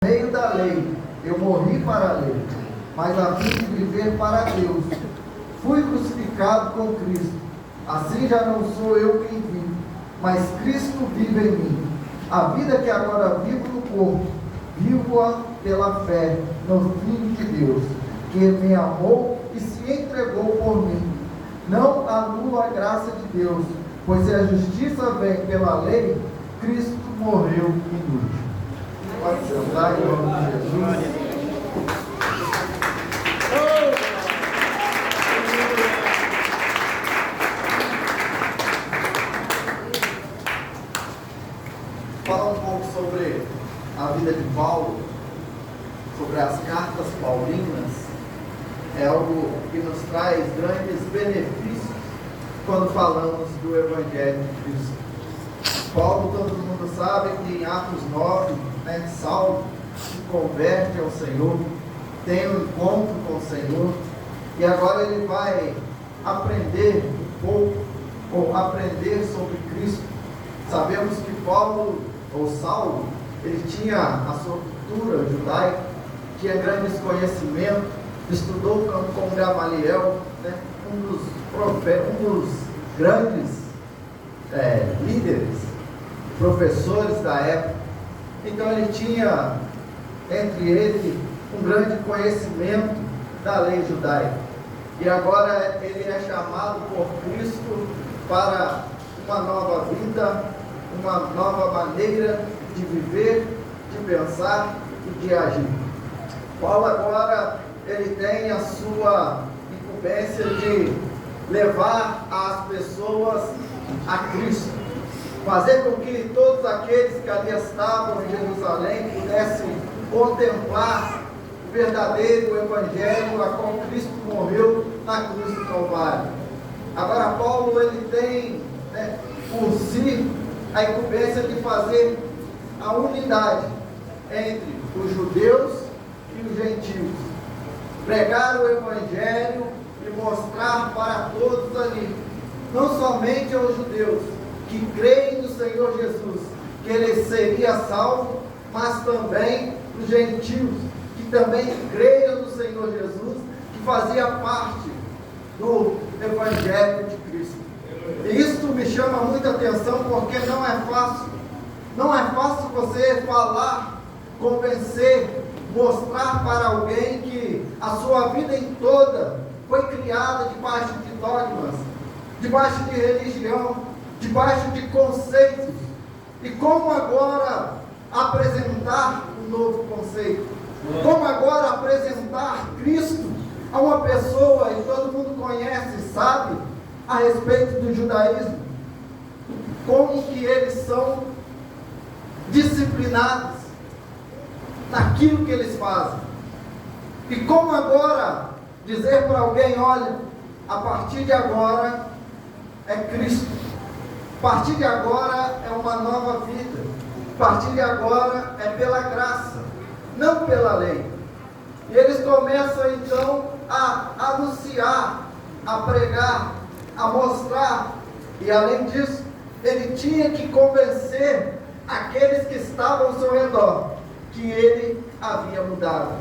meio da lei, eu morri para a lei, mas a fim de viver para Deus. Fui crucificado com Cristo. Assim já não sou eu quem vive, mas Cristo vive em mim. A vida que agora vivo no corpo, vivo-a pela fé no Filho de Deus, que me amou e se entregou por mim. Não anulo a graça de Deus, pois se a justiça vem pela lei, Cristo morreu inútil. Pode sentar em nome de Jesus. Falar um pouco sobre a vida de Paulo, sobre as cartas paulinas, é algo que nos traz grandes benefícios quando falamos do Evangelho de Cristo. Paulo, todo mundo sabe que em Atos 9, Saulo se converte ao Senhor, tem um encontro com o Senhor, e agora ele vai aprender um pouco, ou aprender sobre Cristo. Sabemos que Paulo, ou Saulo, ele tinha a sua cultura judaica, tinha grandes conhecimentos, estudou com Gamaliel, um dos grandes líderes, professores da época. Então ele tinha entre ele um grande conhecimento da lei judaica. E agora ele é chamado por Cristo para uma nova vida, uma nova maneira de viver, de pensar e de agir. Paulo agora ele tem a sua incumbência de levar as pessoas a Cristo, fazer com que todos aqueles que ali estavam em Jerusalém pudessem contemplar o verdadeiro Evangelho a qual Cristo morreu na cruz do Calvário. Agora Paulo ele tem por si a incumbência de fazer a unidade entre os judeus e os gentios, pregar o Evangelho e mostrar para todos ali, não somente aos judeus que creem no Senhor Jesus, que ele seria salvo, mas também os gentios que também creiam no Senhor Jesus, que fazia parte do Evangelho de Cristo. E isso me chama muita atenção, porque não é fácil você falar, convencer, mostrar para alguém que a sua vida em toda foi criada debaixo de dogmas, debaixo de religião, debaixo de conceitos. E como agora apresentar um novo conceito? Como agora apresentar Cristo a uma pessoa, e todo mundo conhece e sabe a respeito do judaísmo, como que eles são disciplinados naquilo que eles fazem. E como agora dizer para alguém: olha, a partir de agora é Cristo, a partir de agora é uma nova vida, a partir de agora é pela graça, não pela lei. E eles começam então a anunciar, a pregar, a mostrar, e além disso, ele tinha que convencer aqueles que estavam ao seu redor que ele havia mudado.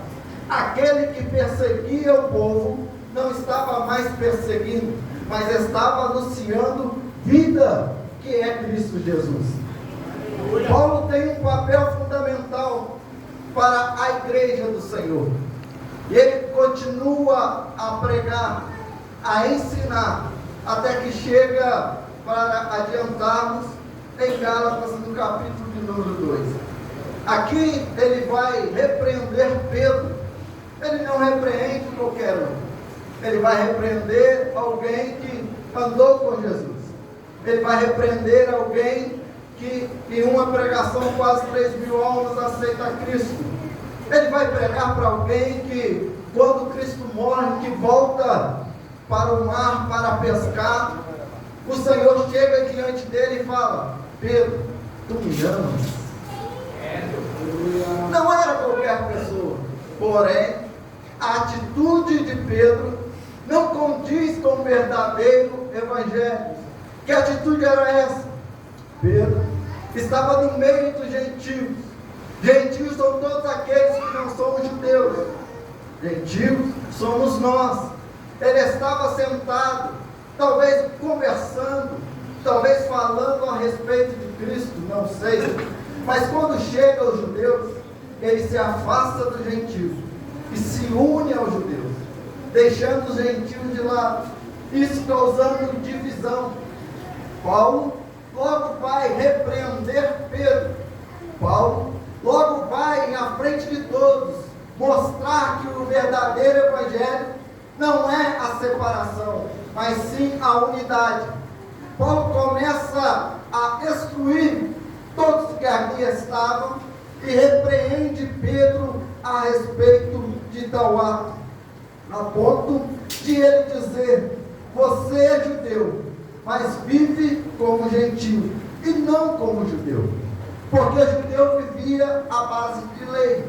Aquele que perseguia o povo não estava mais perseguindo, mas estava anunciando vida, que é Cristo Jesus. Paulo tem um papel fundamental para a igreja do Senhor. E ele continua a pregar, a ensinar, até que chega para adiantarmos em Gálatas, no capítulo de número 2. Aqui ele vai repreender Pedro. Ele não repreende qualquer um. Ele vai repreender alguém que andou com Jesus. Ele vai repreender alguém que em uma pregação quase 3.000 almas aceita a Cristo. Ele vai pregar para alguém que quando Cristo morre, que volta para o mar para pescar, o Senhor chega diante dele e fala: Pedro, tu me amas? Não era qualquer pessoa, porém a atitude de Pedro não condiz com o verdadeiro Evangelho. Que atitude era essa? Pedro estava no meio dos gentios, Gentios são todos aqueles que não somos judeus. Gentios somos nós. Ele estava sentado, talvez conversando, talvez falando a respeito de Cristo, não sei. Mas quando chega aos judeus, ele se afasta dos gentios e se une aos judeus, deixando os gentios de lado, isso causando divisão. Paulo logo vai repreender Pedro. Paulo logo vai à frente de todos mostrar que o verdadeiro evangelho não é a separação, mas sim a unidade. Paulo começa a excluir todos que ali estavam e repreende Pedro a respeito de tal ato, a ponto de ele dizer: você é judeu, mas vive como gentio e não como judeu, porque o judeu vivia à base de lei,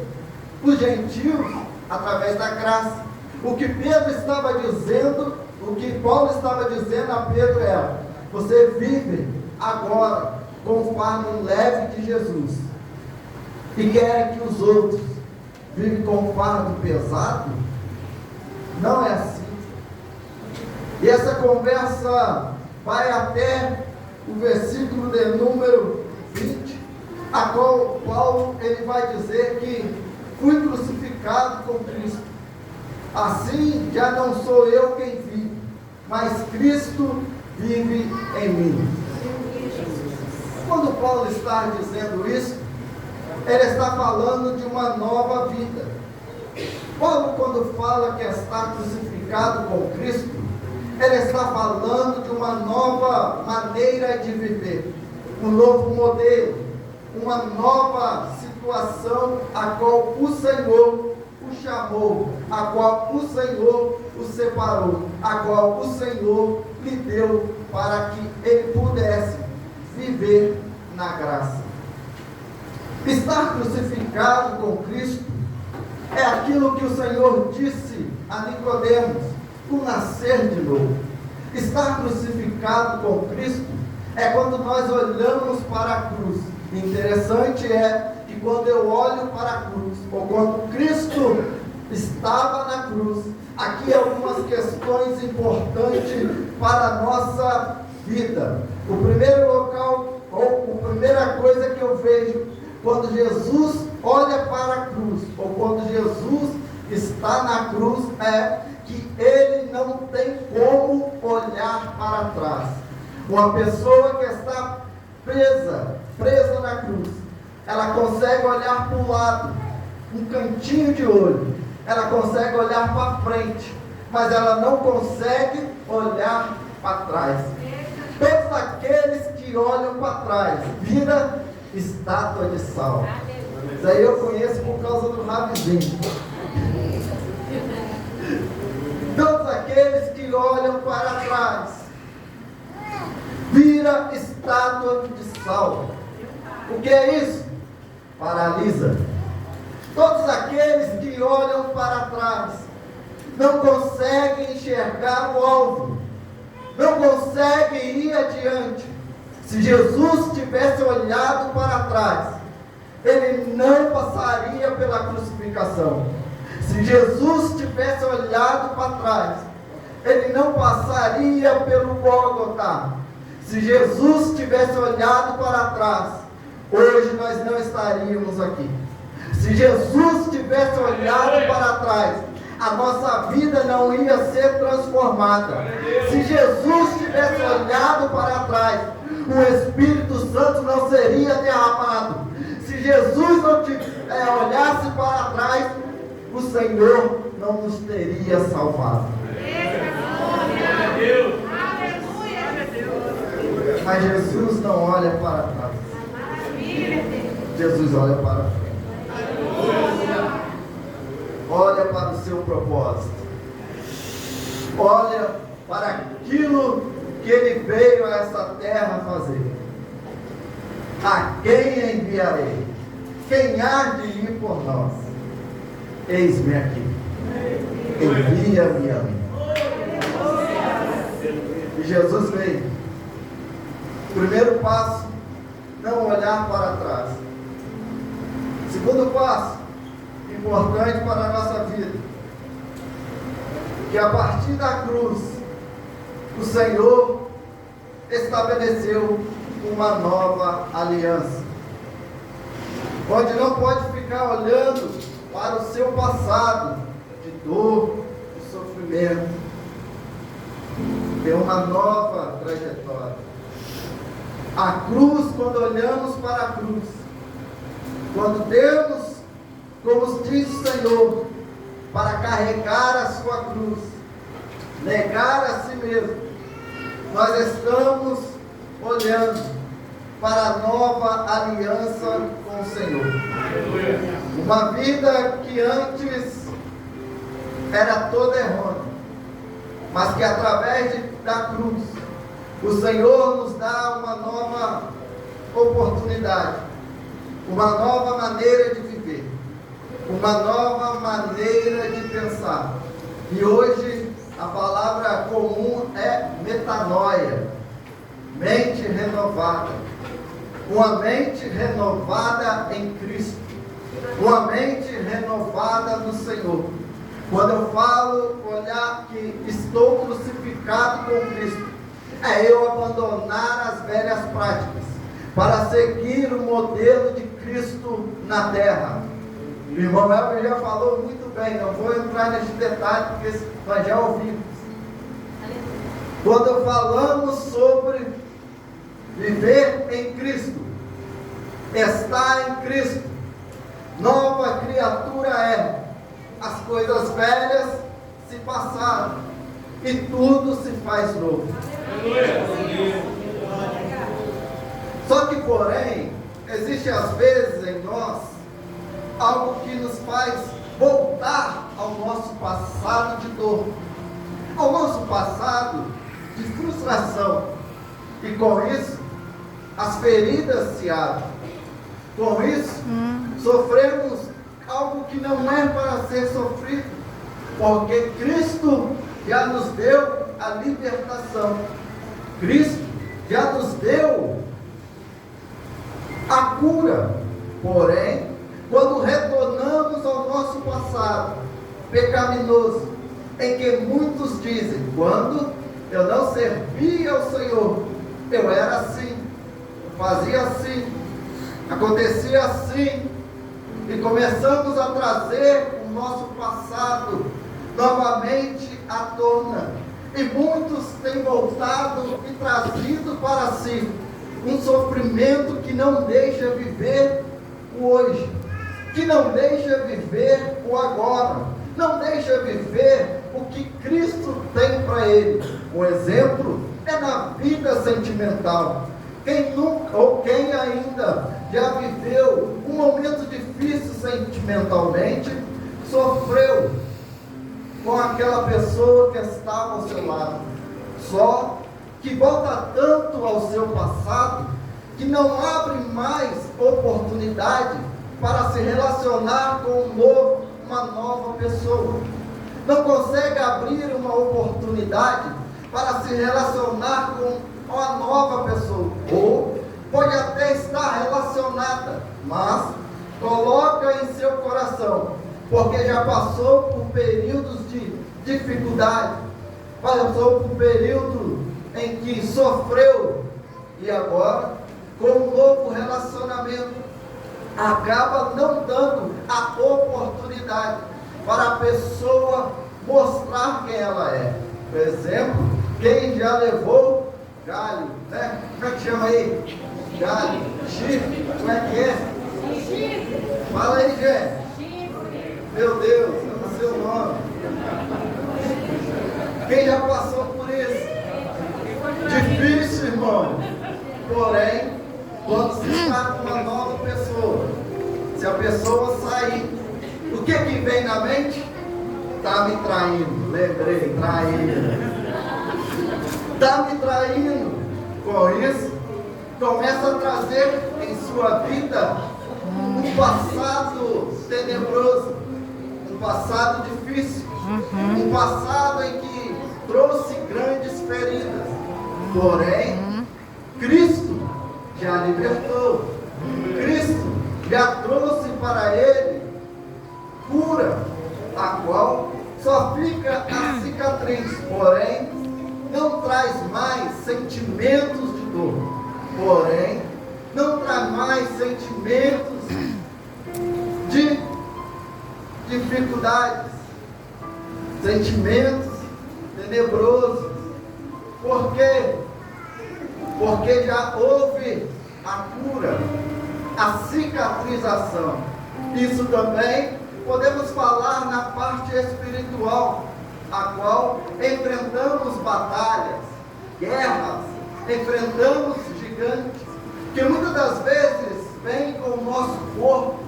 os gentios através da graça. O que Pedro estava dizendo, o que Paulo estava dizendo a Pedro era: você vive agora com o fardo leve de Jesus e quer que os outros vivem com o fardo pesado? Não é assim. E essa conversa vai até o versículo de número 20, a qual Paulo ele vai dizer que fui crucificado com Cristo. Assim já não sou eu quem vive, mas Cristo vive em mim. Quando Paulo está dizendo isso, ele está falando de uma nova vida. Paulo, quando fala que está crucificado com Cristo, ele está falando de uma nova maneira de viver, um novo modelo, uma nova situação a qual o Senhor o chamou, a qual o Senhor o separou, a qual o Senhor lhe deu para que ele pudesse viver na graça. Estar crucificado com Cristo é aquilo que o Senhor disse a Nicodemos: o nascer de novo. Estar crucificado com Cristo é quando nós olhamos para a cruz. Interessante é que quando eu olho para a cruz, ou quando Cristo estava na cruz, aqui algumas questões importantes para a nossa vida. O primeiro local, ou a primeira coisa que eu vejo quando Jesus olha para a cruz, ou quando Jesus está na cruz, é que ele não tem como olhar para trás. Uma pessoa que está presa na cruz, ela consegue olhar para o lado, um cantinho de olho, ela consegue olhar para frente, mas ela não consegue olhar para trás. Todos aqueles que olham para trás vira estátua de sal. Isso aí eu conheço por causa do Ravizinho. Todos aqueles que olham para trás vira estátua de sal. O que é isso? Paralisa. Todos aqueles que olham para trás não conseguem enxergar o alvo, não conseguem ir adiante. Se Jesus tivesse olhado para trás, ele não passaria pela crucificação. Se Jesus tivesse olhado para trás, ele não passaria pelo Gólgota. Se Jesus tivesse olhado para trás, hoje nós não estaríamos aqui. Se Jesus tivesse olhado para trás, a nossa vida não ia ser transformada. Se Jesus tivesse olhado para trás, o Espírito Santo não seria derramado. Se Jesus não olhasse para trás, o Senhor não nos teria salvado. Mas Jesus não olha para trás. Jesus olha para frente. Olha para o seu propósito. Olha para aquilo que ele veio a essa terra fazer. A quem enviarei? Quem há de ir por nós? Eis-me aqui. Envia-me a mim. E Jesus veio. Primeiro passo, não olhar para trás. Segundo passo, importante para a nossa vida, que a partir da cruz, o Senhor estabeleceu uma nova aliança, onde não pode ficar olhando para o seu passado de dor, de sofrimento. Tem uma nova trajetória. A cruz, quando olhamos para a cruz, quando temos, como diz o Senhor, para carregar a sua cruz, negar a si mesmo, nós estamos olhando para a nova aliança com o Senhor. Uma vida que antes era toda errônea, mas que através da cruz, o Senhor nos dá uma nova oportunidade, uma nova maneira de viver, uma nova maneira de pensar. E hoje a palavra comum é metanoia, mente renovada. Uma mente renovada em Cristo, uma mente renovada no Senhor. Quando eu falo, olhar que estou crucificado com Cristo, é eu abandonar as velhas práticas para seguir o modelo de Cristo na terra. O irmão Elber já falou muito bem, não vou entrar nesse detalhe porque nós já ouvimos. Quando falamos sobre viver em Cristo, estar em Cristo, nova criatura é. As coisas velhas se passaram e tudo se faz novo. Só que, porém, existe às vezes em nós algo que nos faz voltar ao nosso passado de dor, ao nosso passado de frustração, e com isso as feridas se abrem. Com isso sofremos algo que não é para ser sofrido, porque Cristo já nos deu a libertação. Cristo já nos deu a cura. Porém, quando retornamos ao nosso passado pecaminoso, em que muitos dizem, quando eu não servia ao Senhor, eu era assim, fazia assim, acontecia assim, e começamos a trazer o nosso passado novamente à tona. E muitos têm voltado e trazido para si um sofrimento que não deixa viver o hoje, que não deixa viver o agora, não deixa viver o que Cristo tem para ele. Um exemplo é na vida sentimental. Quem nunca ou quem ainda já viveu um momento difícil sentimentalmente, sofreu com aquela pessoa que estava ao seu lado, só que volta tanto ao seu passado que não abre mais oportunidade para se relacionar com uma nova pessoa, não consegue abrir uma oportunidade para se relacionar com uma nova pessoa, ou pode até estar relacionada, mas coloca em seu coração, porque já passou por períodos de dificuldade, passou por período em que sofreu, e agora, com um novo relacionamento, acaba não dando a oportunidade para a pessoa mostrar quem ela é. Por exemplo, quem já levou galho, né? Como é que chama aí? Galho, chifre, como é que é? Chifre. Fala aí, gente. Chifre. Meu Deus, eu não sei o nome. Quem já passou por isso? Difícil, irmão. Porém, quando se está com uma nova pessoa, se a pessoa sair, o que vem na mente? Está me traindo, lembrei, traído. Está me traindo. Com isso, começa a trazer em sua vida um passado tenebroso, um passado difícil, um passado em que trouxe grandes feridas. Porém, Cristo já libertou. Cristo já trouxe para para ele cura, a qual só fica a cicatriz, porém não traz mais sentimentos de dor, porém não traz mais sentimentos de dificuldades, sentimentos tenebrosos. Por quê? Porque já houve a cura, a cicatrização. Isso também podemos falar na parte espiritual, a qual enfrentamos batalhas, guerras, enfrentamos gigantes, que muitas das vezes vêm com o nosso corpo,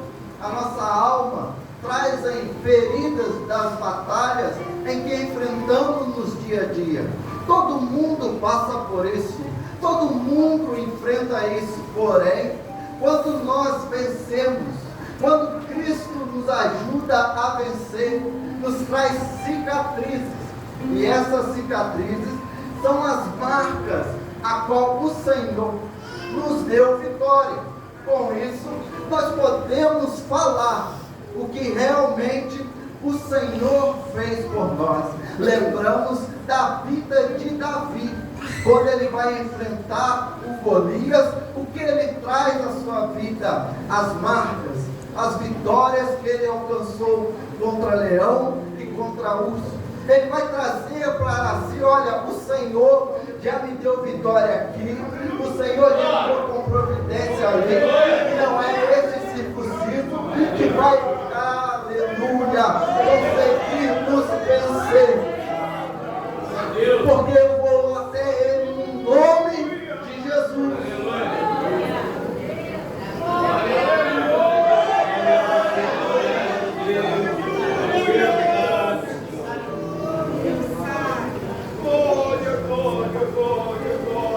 a nossa alma, trazem feridas das batalhas em que enfrentamos nos dia a dia. Todo mundo passa por isso, todo mundo enfrenta isso, porém, quando nós vencemos, quando Cristo nos ajuda a vencer, nos traz cicatrizes, e essas cicatrizes são as marcas a qual o Senhor nos deu vitória. Com isso, nós podemos falar o que realmente o Senhor fez por nós. Lembramos da vida de Davi, quando ele vai enfrentar o Golias, o que ele traz na sua vida, as marcas, as vitórias que ele alcançou contra leão e contra urso. Ele vai trazer para si: olha, o Senhor já me deu vitória aqui, o Senhor já entrou com providência ali, e não é esse circunciso que vai, aleluia, conseguir nos vencer, porque eu vou até ele no nome de Jesus.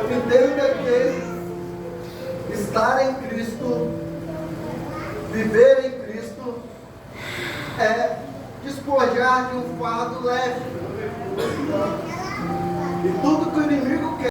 Entenda que estar em Cristo, viver em Cristo, é despojar de um fardo leve. E tudo que o inimigo quer